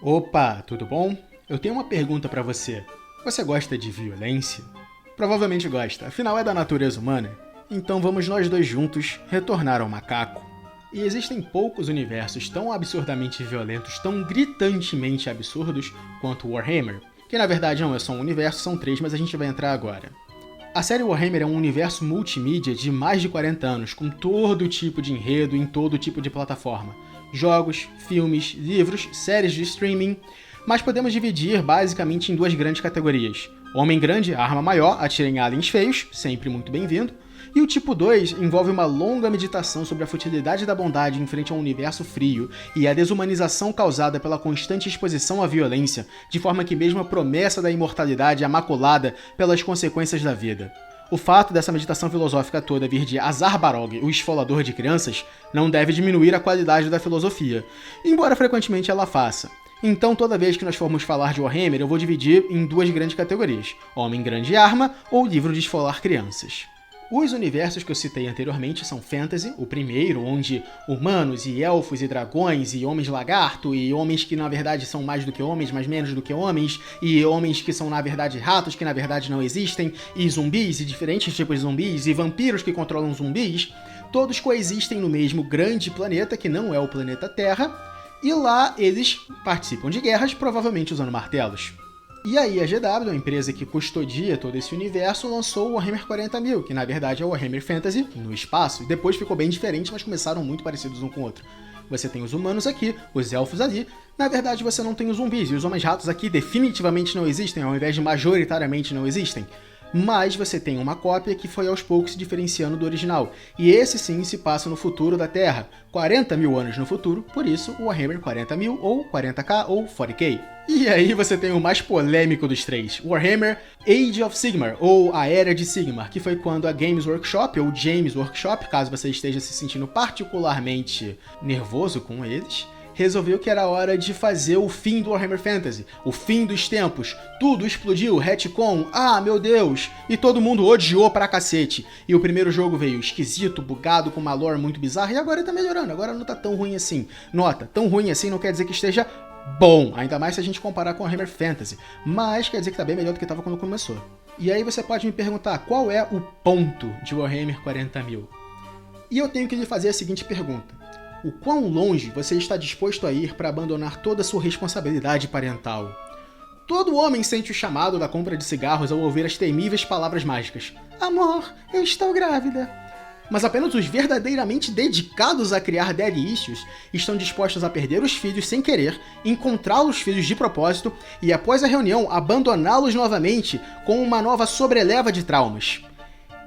Opa, tudo bom? Eu tenho uma pergunta pra você. Você gosta de violência? Provavelmente gosta, afinal é da natureza humana. Então vamos nós dois juntos retornar ao macaco. E existem poucos universos tão absurdamente violentos, tão gritantemente absurdos quanto Warhammer, que na verdade não é só um universo, são três, mas a gente vai entrar agora. A série Warhammer é um universo multimídia de mais de 40 anos, com todo tipo de enredo em todo tipo de plataforma. Jogos, filmes, livros, séries de streaming, mas podemos dividir basicamente em duas grandes categorias. Homem grande, arma maior, atira em aliens feios, sempre muito bem-vindo. E o tipo 2 envolve uma longa meditação sobre a futilidade da bondade em frente a um universo frio e a desumanização causada pela constante exposição à violência, de forma que mesmo a promessa da imortalidade é maculada pelas consequências da vida. O fato dessa meditação filosófica toda vir de Azar Barog, o esfolador de crianças, não deve diminuir a qualidade da filosofia, embora frequentemente ela faça. Então, toda vez que nós formos falar de Warhammer, eu vou dividir em duas grandes categorias: Homem Grande Arma ou Livro de Esfolar Crianças. Os universos que eu citei anteriormente são Fantasy, o primeiro, onde humanos e elfos e dragões e homens lagarto e homens que na verdade são mais do que homens, mas menos do que homens, e homens que são na verdade ratos que na verdade não existem, e zumbis e diferentes tipos de zumbis, e vampiros que controlam zumbis, todos coexistem no mesmo grande planeta que não é o planeta Terra, e lá eles participam de guerras, provavelmente usando martelos. E aí a GW, a empresa que custodia todo esse universo, lançou o Warhammer 40.000, que na verdade é o Warhammer Fantasy no espaço, e depois ficou bem diferente, mas começaram muito parecidos um com o outro. Você tem os humanos aqui, os elfos ali, na verdade você não tem os zumbis, e os homens-ratos aqui definitivamente não existem, ao invés de majoritariamente não existem. Mas você tem uma cópia que foi aos poucos se diferenciando do original, e esse sim se passa no futuro da Terra, 40.000 anos no futuro, por isso o Warhammer 40.000, ou 40k, ou 40k. E aí você tem o mais polêmico dos três, Warhammer Age of Sigmar, ou a Era de Sigmar, que foi quando a Games Workshop, ou James Workshop, caso você esteja se sentindo particularmente nervoso com eles, resolveu que era hora de fazer o fim do Warhammer Fantasy, o fim dos tempos. Tudo explodiu, retcon, meu Deus! E todo mundo odiou pra cacete. E o primeiro jogo veio esquisito, bugado, com uma lore muito bizarra, e agora tá melhorando, agora não tá tão ruim assim. Nota, tão ruim assim não quer dizer que esteja bom, ainda mais se a gente comparar com o Warhammer Fantasy, mas quer dizer que tá bem melhor do que tava quando começou. E aí você pode me perguntar, qual é o ponto de Warhammer 40.000? E eu tenho que lhe fazer a seguinte pergunta: o quão longe você está disposto a ir para abandonar toda a sua responsabilidade parental? Todo homem sente o chamado da compra de cigarros ao ouvir as temíveis palavras mágicas: Amor, eu estou grávida. Mas apenas os verdadeiramente dedicados a criar daddy issues estão dispostos a perder os filhos sem querer, encontrá-los os filhos de propósito e após a reunião abandoná-los novamente com uma nova sobreleva de traumas.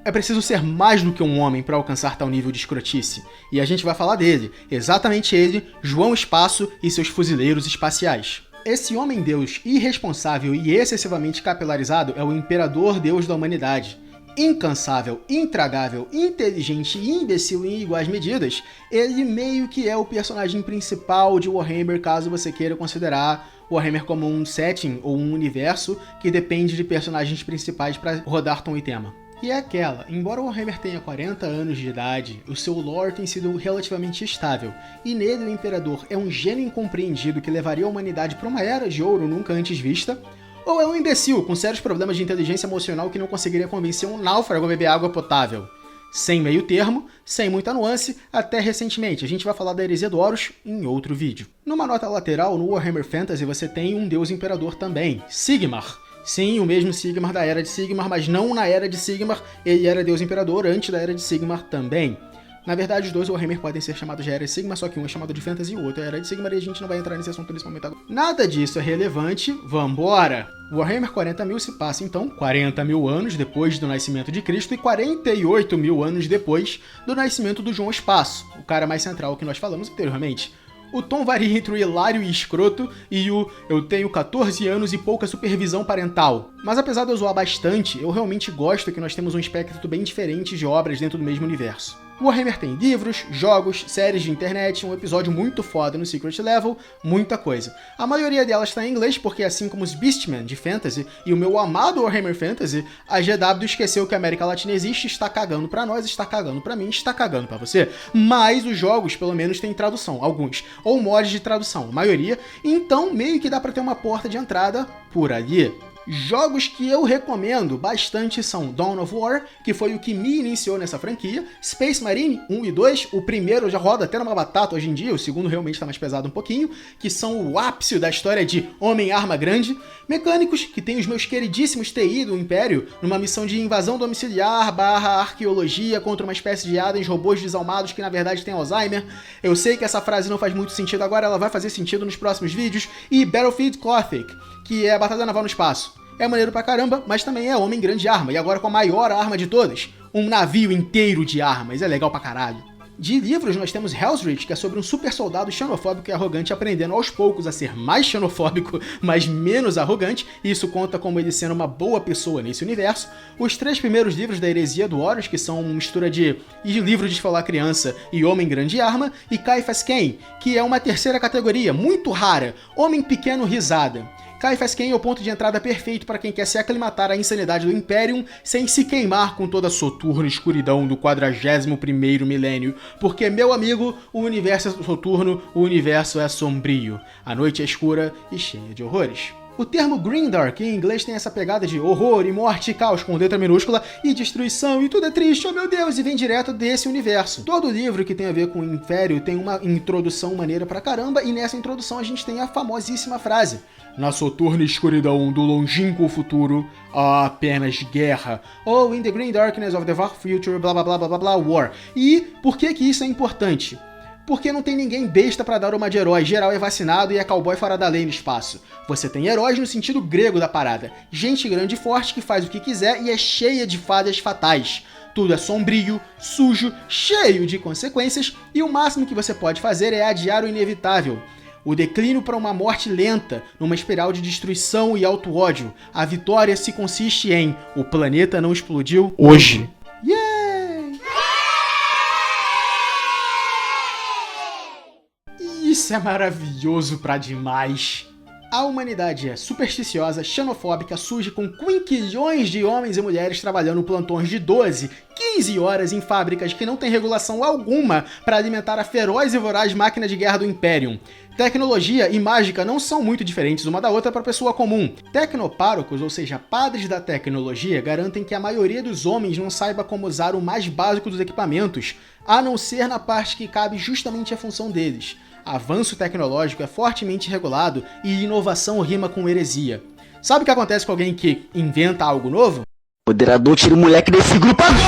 É preciso ser mais do que um homem para alcançar tal nível de escrotice. E a gente vai falar dele, exatamente ele, João Espaço e seus fuzileiros espaciais. Esse homem-deus irresponsável e excessivamente capilarizado é o imperador deus da humanidade. Incansável, intragável, inteligente e imbecil em iguais medidas, ele meio que é o personagem principal de Warhammer, caso você queira considerar Warhammer como um setting ou um universo que depende de personagens principais para rodar tom e tema. E é aquela, embora o Warhammer tenha 40 anos de idade, o seu lore tem sido relativamente estável, e nele o Imperador é um gênio incompreendido que levaria a humanidade para uma era de ouro nunca antes vista, ou é um imbecil com sérios problemas de inteligência emocional que não conseguiria convencer um náufrago a beber água potável. Sem meio termo, sem muita nuance, até recentemente. A gente vai falar da heresia do Horus em outro vídeo. Numa nota lateral, no Warhammer Fantasy você tem um deus imperador também, Sigmar. Sim, o mesmo Sigmar da Era de Sigmar, mas não na Era de Sigmar, ele era Deus Imperador antes da Era de Sigmar também. Na verdade, os dois Warhammer podem ser chamados de Era de Sigmar, só que um é chamado de Fantasy e o outro é Era de Sigmar, e a gente não vai entrar nesse assunto nesse momento agora. Nada disso é relevante, vambora! O Warhammer 40.000 se passa, então, 40.000 anos depois do nascimento de Cristo e 48.000 anos depois do nascimento do João Espaço, o cara mais central que nós falamos anteriormente. O tom varia entre o hilário e escroto e o eu tenho 14 anos e pouca supervisão parental. Mas apesar de eu zoar bastante, eu realmente gosto que nós temos um espectro bem diferente de obras dentro do mesmo universo. Warhammer tem livros, jogos, séries de internet, um episódio muito foda no Secret Level, muita coisa. A maioria delas está em inglês, porque assim como os Beastmen de Fantasy e o meu amado Warhammer Fantasy, a GW esqueceu que a América Latina existe, está cagando pra nós, está cagando pra mim, está cagando pra você. Mas os jogos, pelo menos, têm tradução, alguns, ou mods de tradução, a maioria, então meio que dá pra ter uma porta de entrada por ali. Jogos que eu recomendo bastante são Dawn of War, que foi o que me iniciou nessa franquia, Space Marine 1 e 2, o primeiro já roda até numa batata hoje em dia, o segundo realmente tá mais pesado um pouquinho, que são o ápice da história de Homem-Arma Grande, Mecânicos, que tem os meus queridíssimos TI do Império, numa missão de invasão domiciliar / arqueologia contra uma espécie de aliens robôs desalmados que na verdade tem Alzheimer. Eu sei que essa frase não faz muito sentido agora, ela vai fazer sentido nos próximos vídeos, e Battlefield Gothic, que é a Batalha Naval no Espaço. É maneiro pra caramba, mas também é Homem Grande Arma, e agora com a maior arma de todas, um navio inteiro de armas, é legal pra caralho. De livros nós temos Hell's Reach, que é sobre um super soldado xenofóbico e arrogante aprendendo aos poucos a ser mais xenofóbico, mas menos arrogante, e isso conta como ele sendo uma boa pessoa nesse universo. Os 3 primeiros livros da Heresia do Horus, que são uma mistura de livro de esfolar criança e Homem Grande Arma, e Caiaphas Cain, que é uma terceira categoria, muito rara, Homem Pequeno Risada. Caiaphas Cain é o ponto de entrada perfeito para quem quer se aclimatar à insanidade do Imperium sem se queimar com toda a soturna escuridão do 41º milênio, porque, meu amigo, o universo é soturno, o universo é sombrio, a noite é escura e cheia de horrores. O termo Grimdark em inglês tem essa pegada de horror e morte e caos com letra minúscula e destruição e tudo é triste, oh meu Deus, e vem direto desse universo. Todo livro que tem a ver com o Império tem uma introdução maneira pra caramba, e nessa introdução a gente tem a famosíssima frase: na soturna escuridão do longínquo futuro, há apenas guerra. Ou in the green darkness of the far future, blá blá blá blá blá war. E por que isso é importante? Porque não tem ninguém besta pra dar uma de herói, geral é vacinado e é cowboy fora da lei no espaço. Você tem heróis no sentido grego da parada, gente grande e forte que faz o que quiser e é cheia de fadas fatais. Tudo é sombrio, sujo, cheio de consequências, e o máximo que você pode fazer é adiar o inevitável. O declínio para uma morte lenta, numa espiral de destruição e auto-ódio. A vitória se consiste em: o planeta não explodiu hoje. Yay! Isso é maravilhoso pra demais. A humanidade é supersticiosa, xenofóbica, suja, com quinquilhões de homens e mulheres trabalhando plantões de 12, 15 horas em fábricas que não têm regulação alguma para alimentar a feroz e voraz máquina de guerra do Imperium. Tecnologia e mágica não são muito diferentes uma da outra para a pessoa comum. Tecnopárocos, ou seja, padres da tecnologia, garantem que a maioria dos homens não saiba como usar o mais básico dos equipamentos, a não ser na parte que cabe justamente a função deles. Avanço tecnológico é fortemente regulado e inovação rima com heresia. Sabe o que acontece com alguém que inventa algo novo? Moderador, tira o moleque desse grupo agora!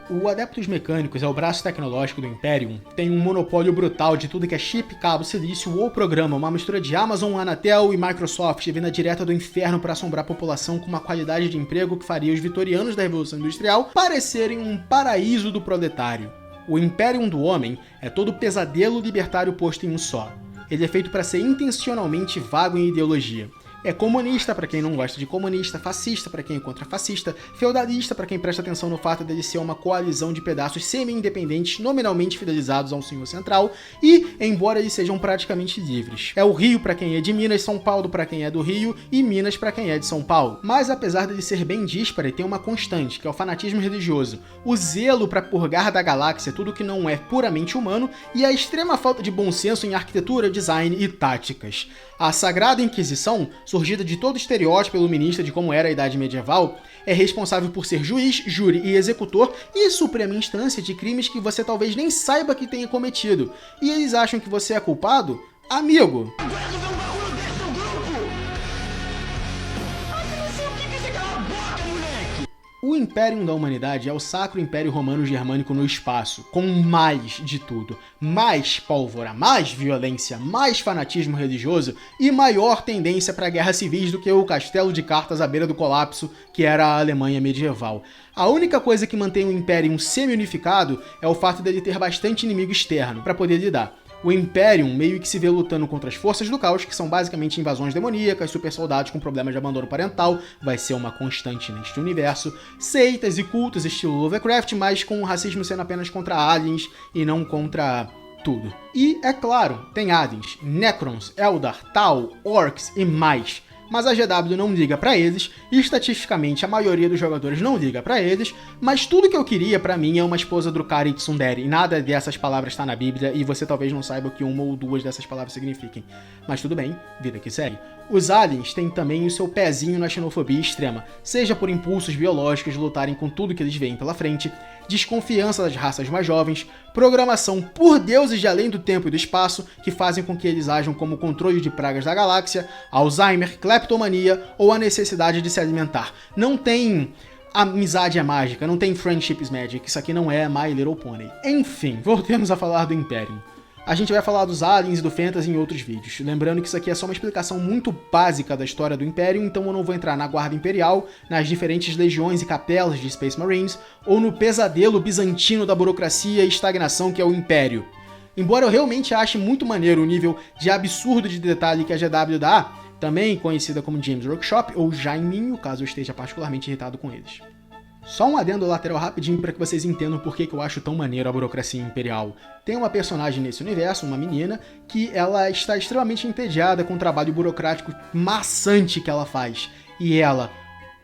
O Adeptos Mecânicos é o braço tecnológico do Imperium, tem um monopólio brutal de tudo que é chip, cabo, silício ou programa, uma mistura de Amazon, Anatel e Microsoft, vinda direta do inferno para assombrar a população com uma qualidade de emprego que faria os vitorianos da Revolução Industrial parecerem um paraíso do proletário. O Imperium do Homem é todo o pesadelo libertário posto em um só. Ele é feito para ser intencionalmente vago em ideologia. É comunista para quem não gosta de comunista, fascista para quem é contra fascista, feudalista para quem presta atenção no fato dele ser uma coalizão de pedaços semi-independentes nominalmente fidelizados a um senhor central e, embora eles sejam praticamente livres. É o Rio para quem é de Minas, São Paulo para quem é do Rio e Minas para quem é de São Paulo. Mas apesar dele ser bem dísparo, ele tem uma constante, que é o fanatismo religioso, o zelo para purgar da galáxia tudo que não é puramente humano e a extrema falta de bom senso em arquitetura, design e táticas. A Sagrada Inquisição, surgida de todo estereótipo iluminista de como era a Idade Medieval, é responsável por ser juiz, júri e executor e suprema instância de crimes que você talvez nem saiba que tenha cometido. E eles acham que você é culpado? Amigo! O Imperium da Humanidade é o Sacro Império Romano Germânico no espaço, com mais de tudo. Mais pólvora, mais violência, mais fanatismo religioso e maior tendência para guerras civis do que o castelo de cartas à beira do colapso, que era a Alemanha medieval. A única coisa que mantém o Imperium semi-unificado é o fato dele ter bastante inimigo externo para poder lidar. o Imperium meio que se vê lutando contra as forças do caos, que são basicamente invasões demoníacas, super soldados com problemas de abandono parental, vai ser uma constante neste universo, seitas e cultos estilo Lovecraft, mas com o racismo sendo apenas contra aliens e não contra tudo. E, é claro, tem aliens, Necrons, Eldar, Tau, Orcs e mais. Mas a GW não liga pra eles, e estatisticamente a maioria dos jogadores não liga pra eles, mas tudo que eu queria pra mim é uma esposa Drukhari e Tsundere, e nada dessas palavras está na Bíblia, e você talvez não saiba o que uma ou duas dessas palavras signifiquem. Mas tudo bem, vida que segue. Os aliens têm também o seu pezinho na xenofobia extrema, seja por impulsos biológicos de lutarem com tudo que eles veem pela frente, desconfiança das raças mais jovens, programação por deuses de além do tempo e do espaço, que fazem com que eles ajam como controle de pragas da galáxia, Alzheimer, cleptomania ou a necessidade de se alimentar. Não tem amizade é mágica, não tem friendship is magic, isso aqui não é My Little Pony. Enfim, voltemos a falar do Imperium. A gente vai falar dos aliens e do fantasy em outros vídeos. Lembrando que isso aqui é só uma explicação muito básica da história do Império, então eu não vou entrar na Guarda Imperial, nas diferentes legiões e capelas de Space Marines, ou no pesadelo bizantino da burocracia e estagnação que é o Império. Embora eu realmente ache muito maneiro o nível de absurdo de detalhe que a GW dá, também conhecida como James Workshop, ou Jaiminho, caso eu esteja particularmente irritado com eles. Só um adendo lateral rapidinho para que vocês entendam por que eu acho tão maneiro a burocracia imperial. Tem uma personagem nesse universo, uma menina, que ela está extremamente entediada com o trabalho burocrático maçante que ela faz. E ela,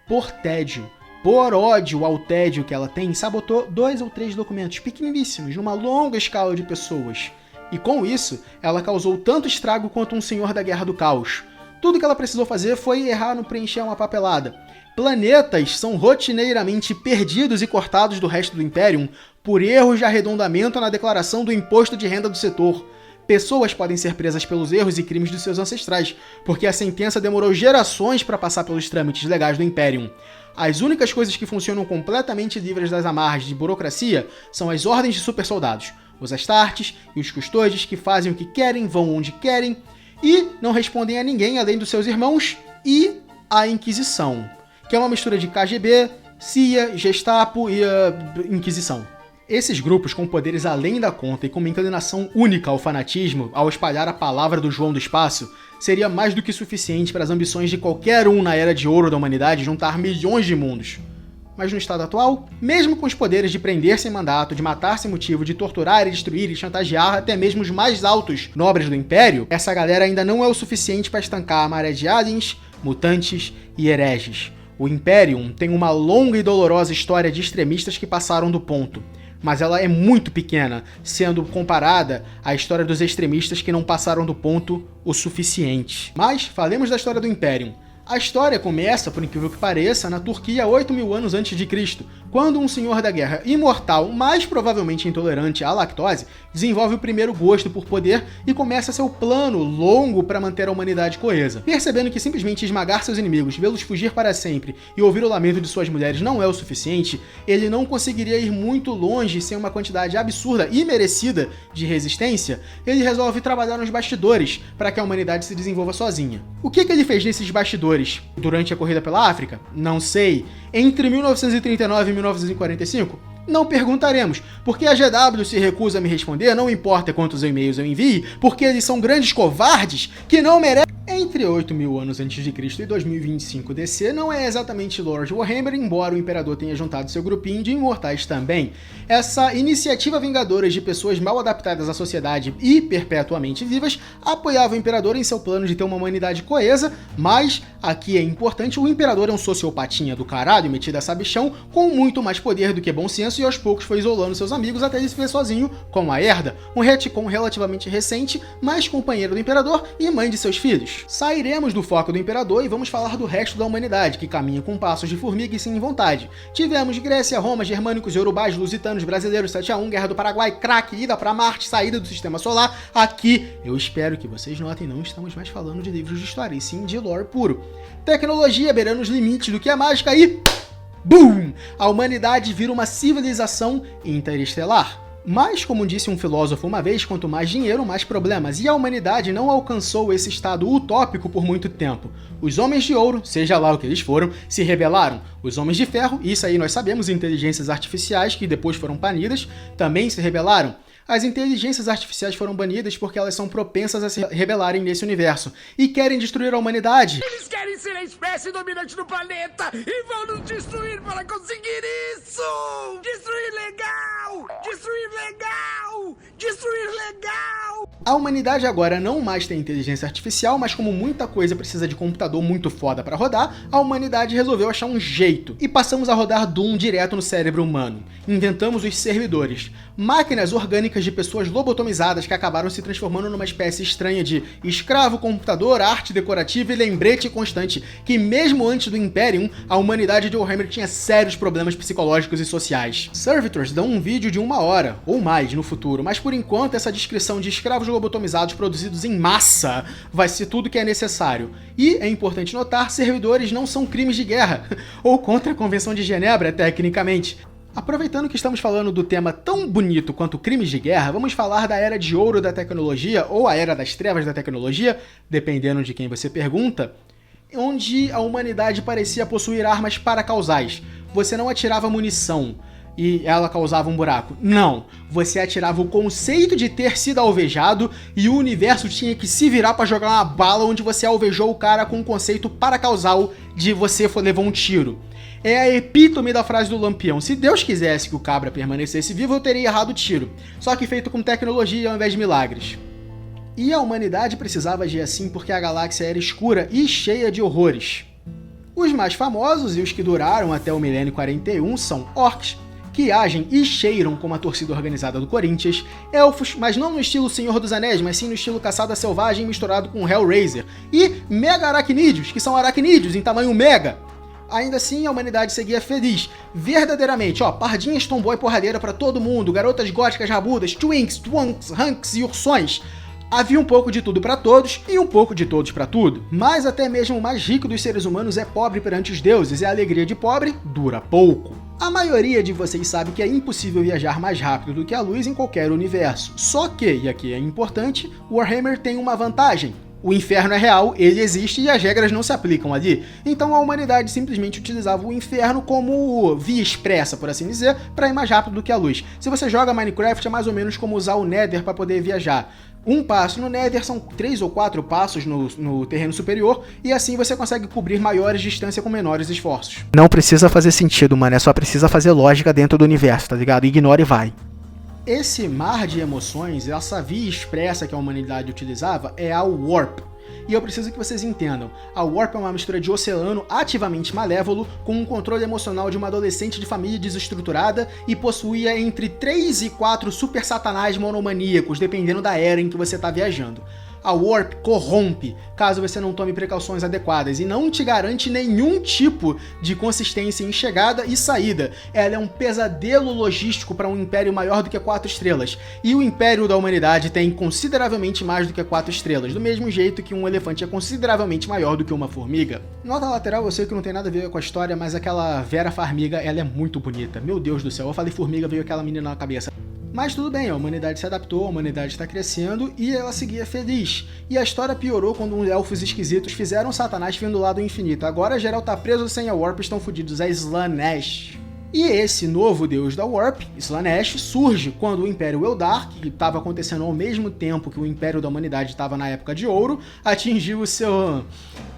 por tédio, por ódio ao tédio que ela tem, sabotou 2 ou 3 documentos pequeniníssimos, numa longa escala de pessoas. E com isso, ela causou tanto estrago quanto um senhor da Guerra do Caos. Tudo que ela precisou fazer foi errar no preencher uma papelada. Planetas são rotineiramente perdidos e cortados do resto do Imperium por erros de arredondamento na declaração do imposto de renda do setor. Pessoas podem ser presas pelos erros e crimes dos seus ancestrais, porque a sentença demorou gerações para passar pelos trâmites legais do Imperium. As únicas coisas que funcionam completamente livres das amarras de burocracia são as ordens de super soldados, os Astartes e os Custodes, que fazem o que querem, vão onde querem e não respondem a ninguém além dos seus irmãos, e a Inquisição, que é uma mistura de KGB, CIA, Gestapo e Inquisição. Esses grupos com poderes além da conta e com uma inclinação única ao fanatismo, ao espalhar a palavra do João do Espaço, seria mais do que suficiente para as ambições de qualquer um na Era de Ouro da humanidade juntar milhões de mundos. Mas no estado atual, mesmo com os poderes de prender sem mandato, de matar sem motivo, de torturar e destruir e chantagear até mesmo os mais altos nobres do Império, essa galera ainda não é o suficiente para estancar a maré de aliens, mutantes e hereges. O Imperium tem uma longa e dolorosa história de extremistas que passaram do ponto, mas ela é muito pequena, sendo comparada à história dos extremistas que não passaram do ponto o suficiente. Mas falemos da história do Imperium. A história começa, por incrível que pareça, na Turquia 8.000 anos antes de Cristo, quando um senhor da guerra imortal, mais provavelmente intolerante à lactose, desenvolve o primeiro gosto por poder e começa seu plano longo para manter a humanidade coesa. Percebendo que simplesmente esmagar seus inimigos, vê-los fugir para sempre e ouvir o lamento de suas mulheres não é o suficiente, ele não conseguiria ir muito longe sem uma quantidade absurda e merecida de resistência, ele resolve trabalhar nos bastidores para que a humanidade se desenvolva sozinha. O que ele fez nesses bastidores? Durante a corrida pela África? Não sei. Entre 1939 e 1945? Não perguntaremos, porque a GW se recusa a me responder, não importa quantos e-mails eu envie, porque eles são grandes covardes que não merecem. Entre 8.000 anos antes de Cristo e 2025 DC não é exatamente Lord Warhammer, embora o Imperador tenha juntado seu grupinho de imortais também. Essa iniciativa vingadora de pessoas mal adaptadas à sociedade e perpetuamente vivas apoiava o Imperador em seu plano de ter uma humanidade coesa, mas, aqui é importante, o Imperador é um sociopatinha do caralho metido a sabichão com muito mais poder do que bom senso e aos poucos foi isolando seus amigos até ele se ver sozinho com a Herda, um retcon relativamente recente, mas companheiro do Imperador e mãe de seus filhos. Sairemos do foco do Imperador e vamos falar do resto da humanidade, que caminha com passos de formiga e sem vontade. Tivemos Grécia, Roma, germânicos, yorubás, lusitanos, brasileiros, 7-1, Guerra do Paraguai, crack, ida pra Marte, saída do Sistema Solar. Aqui, eu espero que vocês notem, não estamos mais falando de livros de história, e sim de lore puro. Tecnologia beirando os limites do que é mágica e... BOOM! A humanidade vira uma civilização interestelar. Mas, como disse um filósofo uma vez, quanto mais dinheiro, mais problemas, e a humanidade não alcançou esse estado utópico por muito tempo. Os Homens de Ouro, seja lá o que eles foram, se rebelaram. Os Homens de Ferro, isso aí nós sabemos, inteligências artificiais que depois foram banidas, também se rebelaram. As inteligências artificiais foram banidas porque elas são propensas a se rebelarem nesse universo e querem destruir a humanidade. Eles querem ser a espécie dominante do planeta e vão nos destruir para conseguir isso! Destruir legal! Destruir legal! Destruir legal! A humanidade agora não mais tem inteligência artificial, mas como muita coisa precisa de computador muito foda para rodar, a humanidade resolveu achar um jeito e passamos a rodar Doom direto no cérebro humano. Inventamos os servidores, máquinas orgânicas de pessoas lobotomizadas que acabaram se transformando numa espécie estranha de escravo, computador, arte decorativa e lembrete constante que mesmo antes do Imperium, a humanidade de Warhammer tinha sérios problemas psicológicos e sociais. Servitors dão um vídeo de 1 hora, ou mais, no futuro, mas por enquanto essa descrição de escravos lobotomizados produzidos em massa vai ser tudo que é necessário. E, é importante notar, servidores não são crimes de guerra, ou contra a Convenção de Genebra, tecnicamente. Aproveitando que estamos falando do tema tão bonito quanto crimes de guerra, vamos falar da Era de Ouro da tecnologia, ou a Era das Trevas da tecnologia, dependendo de quem você pergunta, onde a humanidade parecia possuir armas paracausais. Você não atirava munição e ela causava um buraco. Não, você atirava o conceito de ter sido alvejado e o universo tinha que se virar para jogar uma bala onde você alvejou o cara com o conceito paracausal de você levou um tiro. É a epítome da frase do Lampião: se Deus quisesse que o cabra permanecesse vivo, eu teria errado o tiro. Só que feito com tecnologia ao invés de milagres. E a humanidade precisava agir assim porque a galáxia era escura e cheia de horrores. Os mais famosos e os que duraram até o milênio 41 são orcs, que agem e cheiram como a torcida organizada do Corinthians, elfos, mas não no estilo Senhor dos Anéis, mas sim no estilo caçada selvagem misturado com Hellraiser, e mega aracnídeos, que são aracnídeos em tamanho mega. Ainda assim, a humanidade seguia feliz, verdadeiramente, pardinhas, tomboy, porradeira pra todo mundo, garotas góticas rabudas, twinks, twunks, hunks e ursões. Havia um pouco de tudo pra todos e um pouco de todos pra tudo. Mas até mesmo o mais rico dos seres humanos é pobre perante os deuses, e a alegria de pobre dura pouco. A maioria de vocês sabe que é impossível viajar mais rápido do que a luz em qualquer universo. Só que, e aqui é importante, Warhammer tem uma vantagem. O inferno é real, ele existe e as regras não se aplicam ali. Então a humanidade simplesmente utilizava o inferno como via expressa, por assim dizer, para ir mais rápido do que a luz. Se você joga Minecraft, é mais ou menos como usar o Nether para poder viajar. Um passo no Nether são 3 ou 4 passos no terreno superior, e assim você consegue cobrir maiores distâncias com menores esforços. Não precisa fazer sentido, mano, só precisa fazer lógica dentro do universo, tá ligado? Ignora e vai. Esse mar de emoções, essa via expressa que a humanidade utilizava, é a Warp. E eu preciso que vocês entendam, a Warp é uma mistura de oceano ativamente malévolo com um controle emocional de uma adolescente de família desestruturada e possuía entre 3 e 4 super satanás monomaníacos, dependendo da era em que você está viajando. A Warp corrompe, caso você não tome precauções adequadas, e não te garante nenhum tipo de consistência em chegada e saída. Ela é um pesadelo logístico para um império maior do que 4 estrelas, e o império da humanidade tem consideravelmente mais do que 4 estrelas, do mesmo jeito que um elefante é consideravelmente maior do que uma formiga. Nota lateral, eu sei que não tem nada a ver com a história, mas aquela Vera Farmiga, ela é muito bonita. Meu Deus do céu, eu falei formiga, veio aquela menina na cabeça. Mas tudo bem, a humanidade se adaptou, a humanidade está crescendo e ela seguia feliz. E a história piorou quando uns elfos esquisitos fizeram Satanás vindo lá do infinito. Agora geral tá preso sem a Warp, estão fodidos, é Slaanesh. E esse novo deus da Warp, Slaanesh, surge quando o Império Eldar, que estava acontecendo ao mesmo tempo que o Império da Humanidade estava na Época de Ouro, atingiu o seu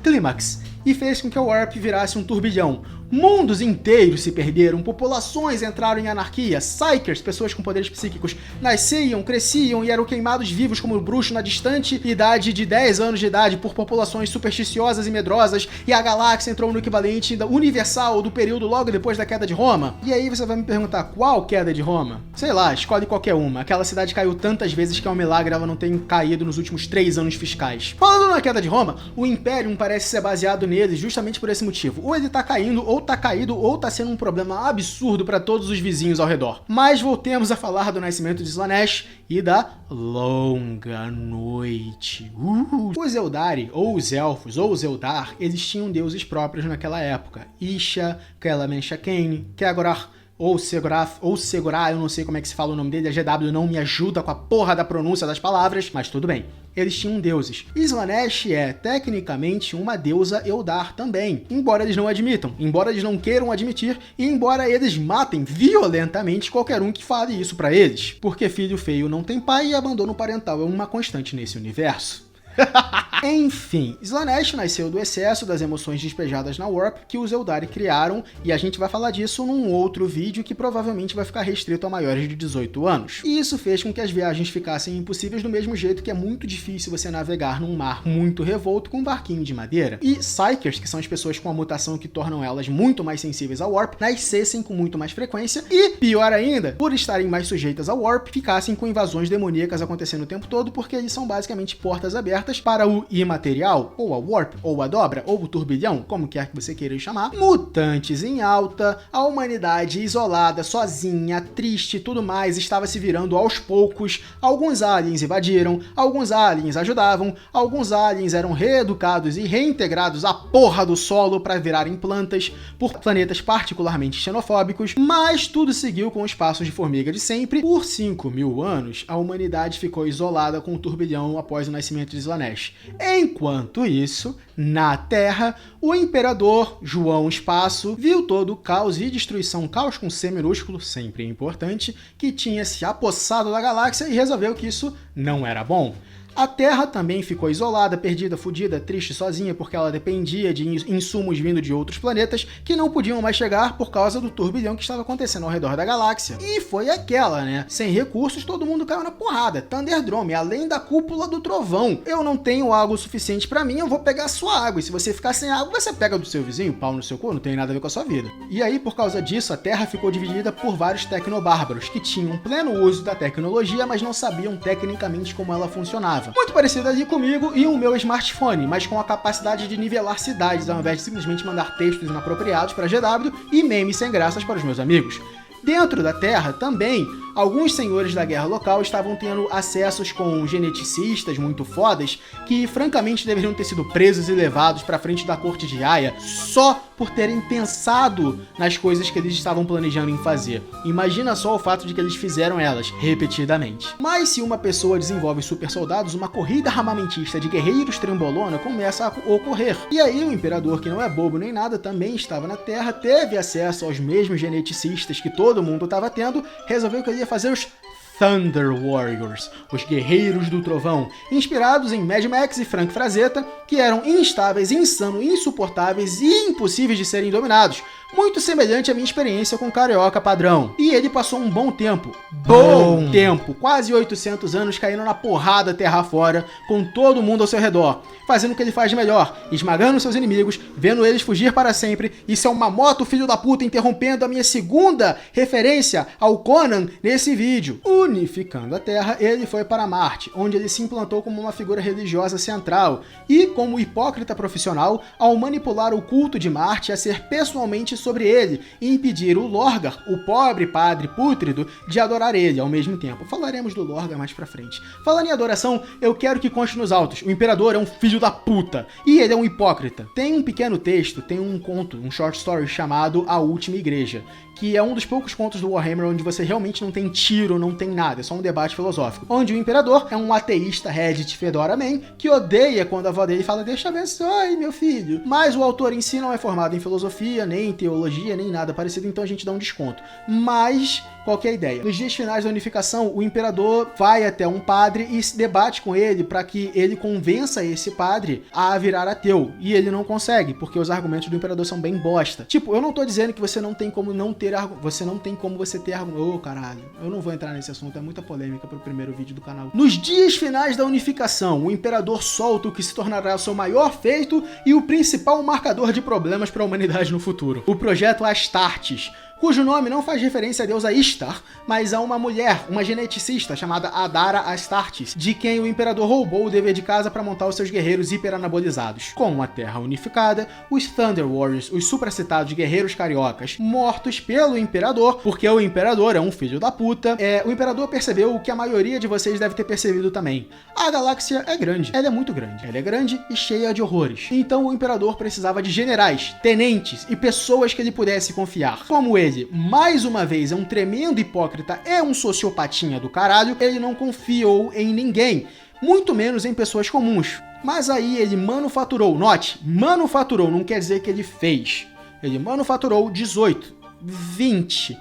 clímax e fez com que a Warp virasse um turbilhão. Mundos inteiros se perderam, populações entraram em anarquia, Psykers, pessoas com poderes psíquicos, nasciam, cresciam e eram queimados vivos como bruxos na distante idade de 10 anos de idade por populações supersticiosas e medrosas, e a galáxia entrou no equivalente universal do período logo depois da queda de Roma. E aí você vai me perguntar, qual queda de Roma? Sei lá, escolhe qualquer uma. Aquela cidade caiu tantas vezes que é um milagre ela não ter caído nos últimos 3 anos fiscais. Falando na queda de Roma, o Imperium parece ser baseado nele justamente por esse motivo. Ou ele tá caindo, ou tá caído, ou tá sendo um problema absurdo para todos os vizinhos ao redor. Mas voltemos a falar do nascimento de Slaanesh e da longa noite. Os Eldari, ou os Elfos, ou os Eldar, eles tinham deuses próprios naquela época. Isha, Kelamensha Kane, Kegorar, ou Segurath, eu não sei como é que se fala o nome dele, a GW não me ajuda com a porra da pronúncia das palavras, mas tudo bem. Eles tinham deuses. Slaanesh é, tecnicamente, uma deusa Eldar também, embora eles não admitam, embora eles não queiram admitir e embora eles matem violentamente qualquer um que fale isso pra eles. Porque filho feio não tem pai e abandono parental é uma constante nesse universo. Enfim, Slaanesh nasceu do excesso das emoções despejadas na Warp que os Eldari criaram, e a gente vai falar disso num outro vídeo que provavelmente vai ficar restrito a maiores de 18 anos. E isso fez com que as viagens ficassem impossíveis do mesmo jeito que é muito difícil você navegar num mar muito revolto com um barquinho de madeira. E Psykers, que são as pessoas com a mutação que tornam elas muito mais sensíveis ao Warp, nascessem com muito mais frequência e, pior ainda, por estarem mais sujeitas ao Warp, ficassem com invasões demoníacas acontecendo o tempo todo, porque eles são basicamente portas abertas para o imaterial, ou a Warp, ou a dobra, ou o turbilhão, como quer que você queira chamar, mutantes em alta, a humanidade isolada, sozinha, triste e tudo mais, estava se virando aos poucos, alguns aliens invadiram, alguns aliens ajudavam, alguns aliens eram reeducados e reintegrados à porra do solo para virarem plantas por planetas particularmente xenofóbicos, mas tudo seguiu com os passos de formiga de sempre. Por 5.000 anos, a humanidade ficou isolada com o turbilhão após o nascimento de Slaanesh. Enquanto isso, na Terra, o Imperador João Espaço viu todo o caos e destruição, caos com C minúsculo, sempre importante, que tinha se apossado da galáxia e resolveu que isso não era bom. A Terra também ficou isolada, perdida, fudida, triste, sozinha, porque ela dependia de insumos vindo de outros planetas que não podiam mais chegar por causa do turbilhão que estava acontecendo ao redor da galáxia. E foi aquela, né? Sem recursos, todo mundo caiu na porrada. Thunderdome, além da cúpula do trovão. Eu não tenho água suficiente pra mim, eu vou pegar a sua água. E se você ficar sem água, você pega do seu vizinho, pau no seu cu, não tem nada a ver com a sua vida. E aí, por causa disso, a Terra ficou dividida por vários tecnobárbaros, que tinham pleno uso da tecnologia, mas não sabiam tecnicamente como ela funcionava. Muito parecido ali comigo e o meu smartphone, mas com a capacidade de nivelar cidades, ao invés de simplesmente mandar textos inapropriados para GW e memes sem graças para os meus amigos. Dentro da Terra, também, alguns senhores da guerra local estavam tendo acessos com geneticistas muito fodas que, francamente, deveriam ter sido presos e levados para frente da corte de Aya só por terem pensado nas coisas que eles estavam planejando em fazer. Imagina só o fato de que eles fizeram elas repetidamente. Mas se uma pessoa desenvolve super soldados, uma corrida armamentista de guerreiros trembolona começa a ocorrer. E aí o Imperador, que não é bobo nem nada, também estava na Terra, teve acesso aos mesmos geneticistas que todo mundo estava tendo, resolveu que ele ia fazer os Thunder Warriors, os Guerreiros do Trovão, inspirados em Mad Max e Frank Frazetta, que eram instáveis, insanos, insuportáveis e impossíveis de serem dominados, muito semelhante à minha experiência com o Carioca padrão. E ele passou um bom tempo, quase 800 anos caindo na porrada terra fora, com todo mundo ao seu redor, fazendo o que ele faz de melhor, esmagando seus inimigos, vendo eles fugir para sempre. Isso é uma moto, filho da puta, interrompendo a minha segunda referência ao Conan nesse vídeo. Unificando a Terra, ele foi para Marte, onde ele se implantou como uma figura religiosa central e, como hipócrita profissional, ao manipular o culto de Marte a ser pessoalmente sobre ele e impedir o Lorgar, o pobre padre pútrido, de adorar ele ao mesmo tempo. Falaremos do Lorgar mais pra frente. Falando em adoração, eu quero que conste nos autos: o Imperador é um filho da puta e ele é um hipócrita. Tem um pequeno texto, tem um conto, um short story chamado A Última Igreja, que é um dos poucos contos do Warhammer onde você realmente não tem tiro, não tem nada, é só um debate filosófico. Onde o Imperador é um ateísta Reddit Fedora Man, que odeia quando a avó dele fala deixa abençoe, meu filho. Mas o autor em si não é formado em filosofia, nem em teologia, nem nada parecido, então a gente dá um desconto. Mas qualquer ideia. Nos dias finais da unificação, o Imperador vai até um padre e se debate com ele para que ele convença esse padre a virar ateu. E ele não consegue, porque os argumentos do Imperador são bem bosta. Tipo, eu não tô dizendo que você não tem como não ter você não tem como você ter argumento. Ô, caralho, eu não vou entrar nesse assunto, é muita polêmica pro primeiro vídeo do canal. Nos dias finais da unificação, o Imperador solta o que se tornará o seu maior feito e o principal marcador de problemas para a humanidade no futuro: o projeto Astartes, cujo nome não faz referência à deusa Ishtar, mas a uma mulher, uma geneticista chamada Adara Astartes, de quem o Imperador roubou o dever de casa para montar os seus guerreiros hiperanabolizados. Com a Terra unificada, os Thunder Warriors, os supracitados guerreiros cariocas, mortos pelo Imperador, porque o Imperador é um filho da puta, o Imperador percebeu o que a maioria de vocês deve ter percebido também: a galáxia é grande, ela é muito grande, ela é grande e cheia de horrores. Então o Imperador precisava de generais, tenentes e pessoas que ele pudesse confiar, como ele, ele, mais uma vez, é um tremendo hipócrita, é um sociopatinha do caralho, ele não confiou em ninguém, muito menos em pessoas comuns. Mas aí ele manufaturou, note, manufaturou, não quer dizer que ele fez. Ele manufaturou 18, 20,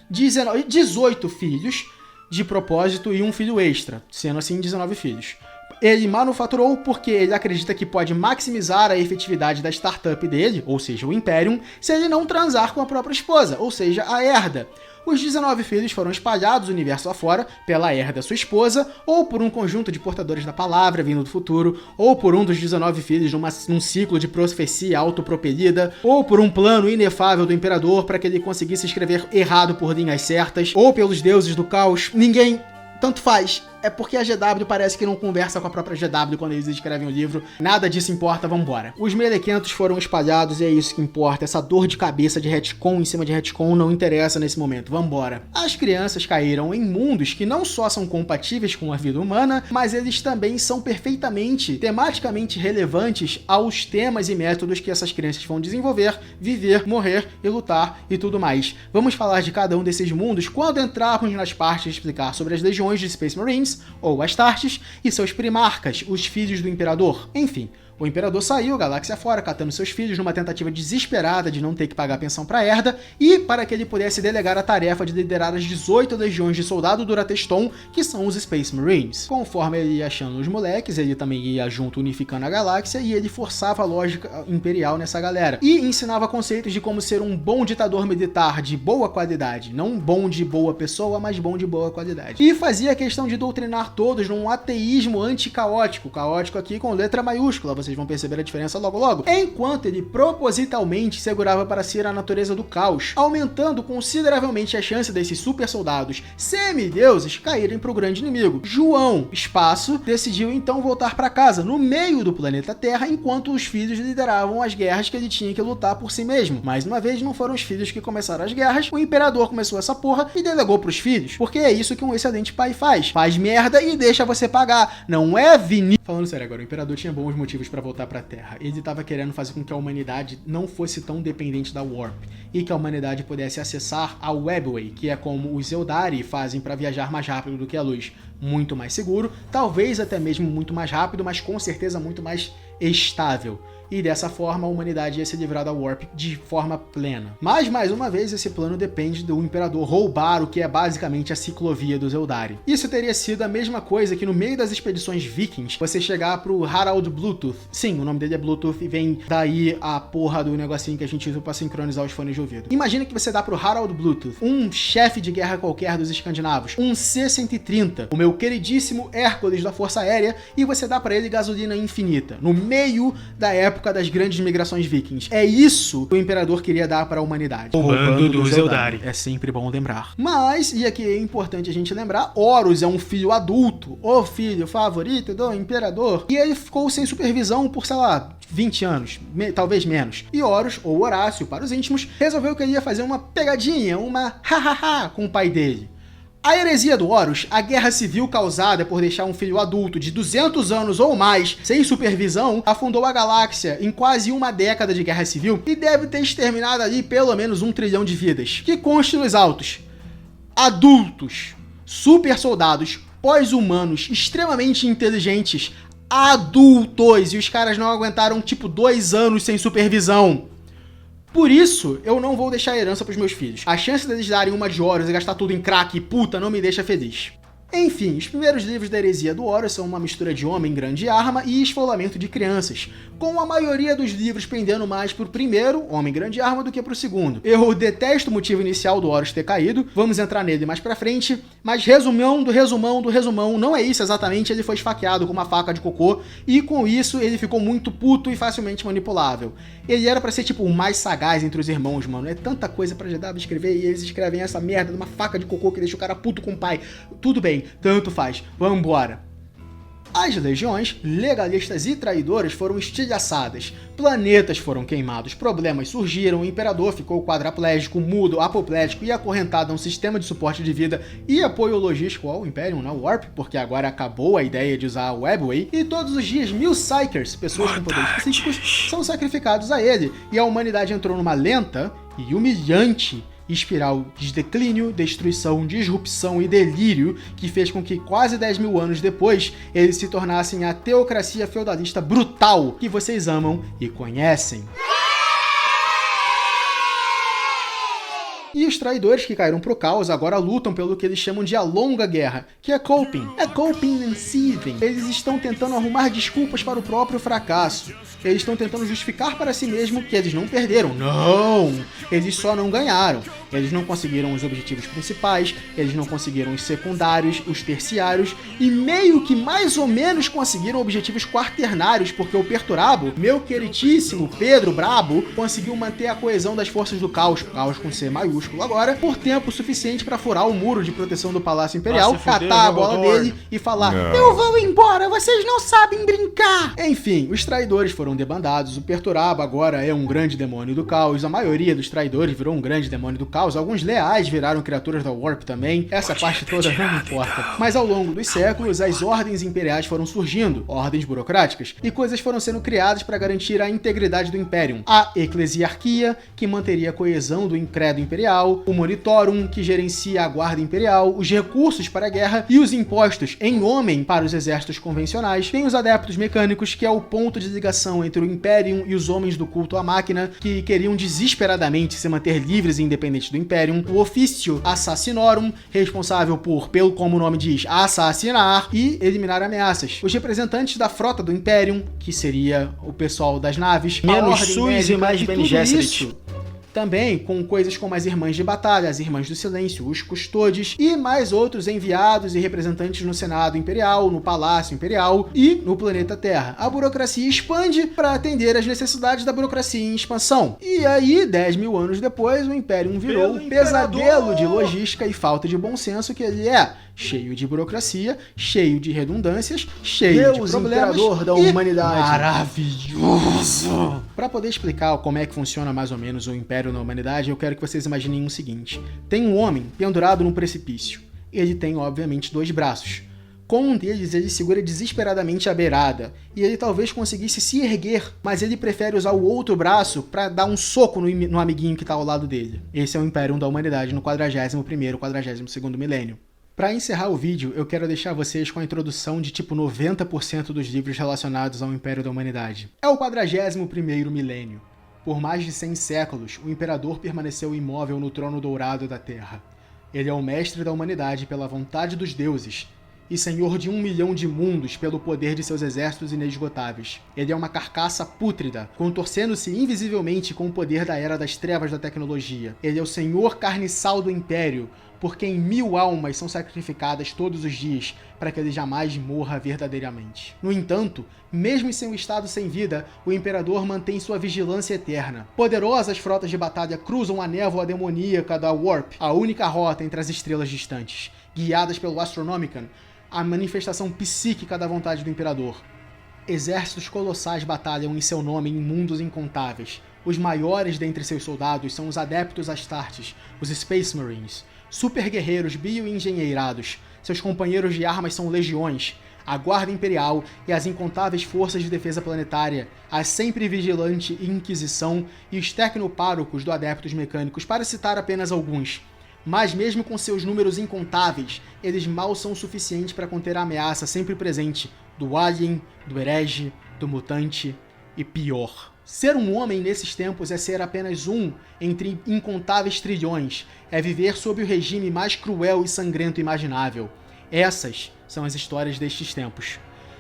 19, 18 filhos de propósito e um filho extra, sendo assim 19 filhos. Ele manufaturou porque ele acredita que pode maximizar a efetividade da startup dele, ou seja, o Imperium, se ele não transar com a própria esposa, ou seja, a Herda. Os 19 filhos foram espalhados o universo afora pela Herda, sua esposa, ou por um conjunto de portadores da palavra vindo do futuro, ou por um dos 19 filhos num ciclo de profecia autopropelida, ou por um plano inefável do Imperador para que ele conseguisse escrever errado por linhas certas, ou pelos deuses do caos. Ninguém... Tanto faz. É porque a GW parece que não conversa com a própria GW quando eles escrevem o livro. Nada disso importa, vambora. Os melequentos foram espalhados e é isso que importa. Essa dor de cabeça de retcon em cima de retcon não interessa nesse momento, vambora. As crianças caíram em mundos que não só são compatíveis com a vida humana, mas eles também são perfeitamente, tematicamente relevantes aos temas e métodos que essas crianças vão desenvolver, viver, morrer e lutar e tudo mais. Vamos falar de cada um desses mundos quando entrarmos nas partes de explicar sobre as legiões de Space Marines, ou Astartes, e seus primarcas, os filhos do Imperador. Enfim, o Imperador saiu, galáxia fora, catando seus filhos numa tentativa desesperada de não ter que pagar pensão pra Herda e para que ele pudesse delegar a tarefa de liderar as 18 legiões de soldado Durateston, que são os Space Marines. Conforme ele ia achando os moleques, ele também ia junto unificando a galáxia e ele forçava a lógica imperial nessa galera. E ensinava conceitos de como ser um bom ditador militar de boa qualidade. Não bom de boa pessoa, mas bom de boa qualidade. E fazia questão de doutrinar todos num ateísmo anticaótico. Caótico aqui com letra maiúscula, vocês vão perceber a diferença logo logo. Enquanto ele propositalmente segurava para si a natureza do caos, aumentando consideravelmente a chance desses super soldados semideuses caírem para o grande inimigo. João Espaço decidiu então voltar para casa, no meio do planeta Terra, enquanto os filhos lideravam as guerras que ele tinha que lutar por si mesmo. Mais uma vez, não foram os filhos que começaram as guerras, o Imperador começou essa porra e delegou pros filhos, porque é isso que um excelente pai faz. Faz merda e deixa você pagar. Não é Vinícius. Falando sério agora, o Imperador tinha bons motivos para voltar para a Terra. Ele estava querendo fazer com que a humanidade não fosse tão dependente da Warp e que a humanidade pudesse acessar a Webway, que é como os Eldari fazem para viajar mais rápido do que a luz. Muito mais seguro, talvez até mesmo muito mais rápido, mas com certeza muito mais estável. E dessa forma a humanidade ia se livrar da Warp de forma plena. Mas, mais uma vez, esse plano depende do Imperador roubar o que é basicamente a ciclovia dos Eldari. Isso teria sido a mesma coisa que no meio das expedições vikings, você chegar pro Harald Bluetooth. Sim, o nome dele é Bluetooth e vem daí a porra do negocinho que a gente usa pra sincronizar os fones de ouvido. Imagina que você dá pro Harald Bluetooth um chefe de guerra qualquer dos escandinavos, um C-130, o meu queridíssimo Hércules da Força Aérea, e você dá pra ele gasolina infinita, no meio da época das grandes migrações vikings. É isso que o Imperador queria dar para a humanidade. Roubando dos Eldari. É sempre bom lembrar. Mas, e aqui é importante a gente lembrar, Horus é um filho adulto, o filho favorito do Imperador, e ele ficou sem supervisão por, sei lá, 20 anos, talvez menos. E Horus, ou Horácio para os íntimos, resolveu que ele ia fazer uma pegadinha, uma hahaha com o pai dele. A heresia do Horus, a guerra civil causada por deixar um filho adulto de 200 anos ou mais sem supervisão, afundou a galáxia em quase uma década de guerra civil e deve ter exterminado ali pelo menos 1 trilhão de vidas. Que conste nos autos. Adultos, super soldados, pós-humanos, extremamente inteligentes, adultos, e os caras não aguentaram tipo 2 anos sem supervisão. Por isso, eu não vou deixar herança pros meus filhos. A chance deles darem uma de Horus e gastar tudo em crack e puta não me deixa feliz. Enfim, os primeiros livros da heresia do Horus são uma mistura de homem, grande arma e esfolamento de crianças, com a maioria dos livros pendendo mais pro primeiro, homem, grande arma, do que pro segundo. Eu detesto o motivo inicial do Horus ter caído, vamos entrar nele mais pra frente, mas resumão do resumão, não é isso exatamente, ele foi esfaqueado com uma faca de cocô, e com isso ele ficou muito puto e facilmente manipulável. Ele era pra ser tipo o mais sagaz entre os irmãos, mano, é tanta coisa pra GW escrever e eles escrevem essa merda numa faca de cocô que deixa o cara puto com o pai. Tudo bem, tanto faz, vambora. As legiões, legalistas e traidoras foram estilhaçadas, planetas foram queimados, problemas surgiram, o Imperador ficou quadraplégico, mudo, apoplético e acorrentado a um sistema de suporte de vida e apoio logístico ao Imperium, na Warp, porque agora acabou a ideia de usar a Webway, e todos os dias 1000 Psykers, pessoas com poderes psíquicos, são sacrificados a ele, e a humanidade entrou numa lenta e humilhante espiral de declínio, destruição, disrupção e delírio que fez com que quase 10 mil anos depois eles se tornassem a teocracia feudalista brutal que vocês amam e conhecem. E os traidores que caíram pro caos agora lutam pelo que eles chamam de a longa guerra, que é coping. É coping and seething. Eles estão tentando arrumar desculpas para o próprio fracasso. Eles estão tentando justificar para si mesmo que eles não perderam. Não! Eles só não ganharam. Eles não conseguiram os objetivos principais, eles não conseguiram os secundários, os terciários, e meio que mais ou menos conseguiram objetivos quaternários, porque o Perturabo, meu queridíssimo Pedro Brabo, conseguiu manter a coesão das forças do caos com C maiúsculo agora, por tempo suficiente para furar o muro de proteção do Palácio Imperial, catar a bola dele e falar: eu vou embora, vocês não sabem brincar! Enfim, os traidores foram debandados, o Perturabo agora é um grande demônio do caos, a maioria dos traidores virou um grande demônio do caos, alguns leais viraram criaturas da Warp também, essa parte toda não importa. Mas ao longo dos séculos, as ordens imperiais foram surgindo, ordens burocráticas, e coisas foram sendo criadas para garantir a integridade do Imperium. A Eclesiarquia, que manteria a coesão do Credo Imperial, o Monitorum, que gerencia a Guarda Imperial, os recursos para a guerra e os impostos em homem para os exércitos convencionais. Tem os Adeptos Mecânicos, que é o ponto de ligação entre o Imperium e os homens do culto à máquina, que queriam desesperadamente se manter livres e independentes do Imperium, o Officio Assassinorum, responsável por, pelo como o nome diz, assassinar e eliminar ameaças. Os representantes da frota do Imperium, que seria o pessoal das naves, menos SUS e mais Bene Gesserit. Também com coisas como as Irmãs de Batalha, as Irmãs do Silêncio, os Custodes e mais outros enviados e representantes no Senado Imperial, no Palácio Imperial e no planeta Terra. A burocracia expande para atender às necessidades da burocracia em expansão. E aí, 10 mil anos depois, o Imperium virou um pesadelo de logística e falta de bom senso que ele é. Cheio de burocracia, cheio de redundâncias, cheio de problemas. Imperador da humanidade. Maravilhoso! Para poder explicar como é que funciona mais ou menos o Império na humanidade, eu quero que vocês imaginem o seguinte. Tem um homem pendurado num precipício. Ele tem, obviamente, 2 braços. Com um deles, ele segura desesperadamente a beirada, e ele talvez conseguisse se erguer, mas ele prefere usar o outro braço para dar um soco no amiguinho que está ao lado dele. Esse é o Império da humanidade no 41º, 42º milênio. Para encerrar o vídeo, eu quero deixar vocês com a introdução de tipo 90% dos livros relacionados ao Império da Humanidade. É o 41º milênio. Por mais de 100 séculos, o Imperador permaneceu imóvel no trono dourado da Terra. Ele é o mestre da humanidade pela vontade dos deuses, e senhor de 1 milhão de mundos pelo poder de seus exércitos inesgotáveis. Ele é uma carcaça pútrida, contorcendo-se invisivelmente com o poder da Era das Trevas da tecnologia. Ele é o senhor carniçal do Império, por quem 1000 almas são sacrificadas todos os dias para que ele jamais morra verdadeiramente. No entanto, mesmo em seu estado sem vida, o Imperador mantém sua vigilância eterna. Poderosas frotas de batalha cruzam a névoa demoníaca da Warp, a única rota entre as estrelas distantes, guiadas pelo Astronomicon, a manifestação psíquica da vontade do Imperador. Exércitos colossais batalham em seu nome em mundos incontáveis. Os maiores dentre seus soldados são os Adeptos Astartes, os Space Marines, super guerreiros bioengenheirados. Seus companheiros de armas são legiões, a Guarda Imperial e as incontáveis forças de defesa planetária, a sempre vigilante Inquisição e os tecnopárocos do Adeptos Mecânicos, para citar apenas alguns. Mas mesmo com seus números incontáveis, eles mal são o suficiente para conter a ameaça sempre presente do alien, do herege, do mutante e pior. Ser um homem nesses tempos é ser apenas um entre incontáveis trilhões, é viver sob o regime mais cruel e sangrento imaginável. Essas são as histórias destes tempos.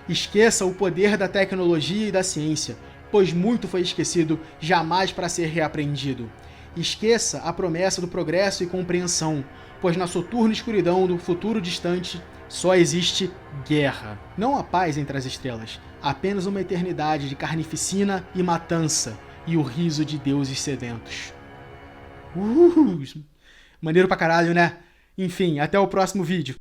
Esqueça o poder da tecnologia e da ciência, pois muito foi esquecido, jamais para ser reaprendido. Esqueça a promessa do progresso e compreensão, pois na soturna escuridão do futuro distante só existe guerra. Não há paz entre as estrelas, apenas uma eternidade de carnificina e matança e o riso de deuses sedentos. Maneiro pra caralho, né? Enfim, até o próximo vídeo.